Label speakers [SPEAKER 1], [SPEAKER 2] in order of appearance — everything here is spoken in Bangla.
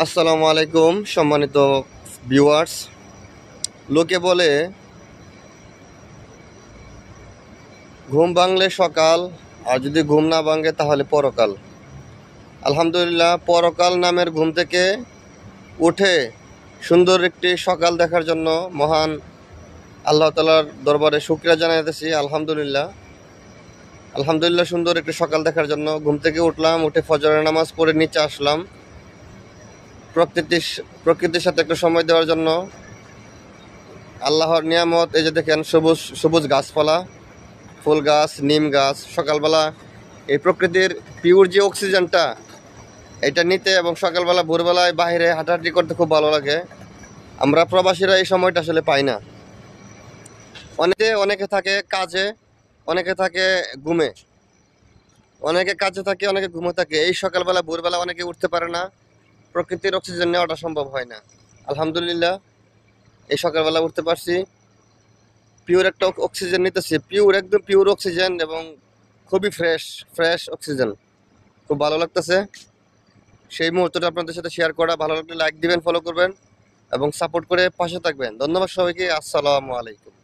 [SPEAKER 1] আসসালামু আলাইকুম সম্মানিত ভিউয়ার্স। লোকে বলে ঘুম ভাঙলে সকাল, আর যদি ঘুম না ভাঙে তাহলে পরকাল। আলহামদুলিল্লাহ, পরকাল নামের ঘুম থেকে উঠে সুন্দর একটি সকাল দেখার জন্য মহান আল্লাহ তাআলার দরবারে শুকরিয়া জানাইতেছি। আলহামদুলিল্লাহ আলহামদুলিল্লাহ, সুন্দর একটি সকাল দেখার জন্য ঘুম থেকে উঠলাম, উঠে ফজরের নামাজ পড়ে নিচে আসলাম প্রকৃতির প্রকৃতির সাথে একটু সময় দেওয়ার জন্য। আল্লাহর নিয়ামত, এই যে দেখেন সবুজ সবুজ গাছপালা, ফুল গাছ, নিম গাছ। সকালবেলা এই প্রকৃতির পিওর যে অক্সিজেনটা, এটা নিতে এবং সকালবেলা ভোরবেলায় বাইরে হাঁটাহাঁটি করতে খুব ভালো লাগে। আমরা প্রবাসীরা এই সময়টা আসলে পাই না। অনেকে থাকে কাজে, অনেকে থাকে ঘুমে, অনেকে কাজে থাকে, অনেকে ঘুমে থাকে। এই সকালবেলা ভোরবেলা অনেকে উঠতে পারে না, প্রকৃতির অক্সিজেন নেওয়াটা সম্ভব হয় না। আলহামদুলিল্লাহ, এই সকালবেলা উঠতে পারছি, পিওর একটা অক্সিজেন নিতেছি, পিওর একদম পিওর অক্সিজেন, এবং খুবই ফ্রেশ ফ্রেশ অক্সিজেন। খুব ভালো লাগতেছে। সেই মুহূর্তটা আপনাদের সাথে শেয়ার করা। ভালো লাগলে লাইক দিবেন, ফলো করবেন এবং সাপোর্ট করে পাশে থাকবেন। ধন্যবাদ সবাইকে। আসসালামু আলাইকুম।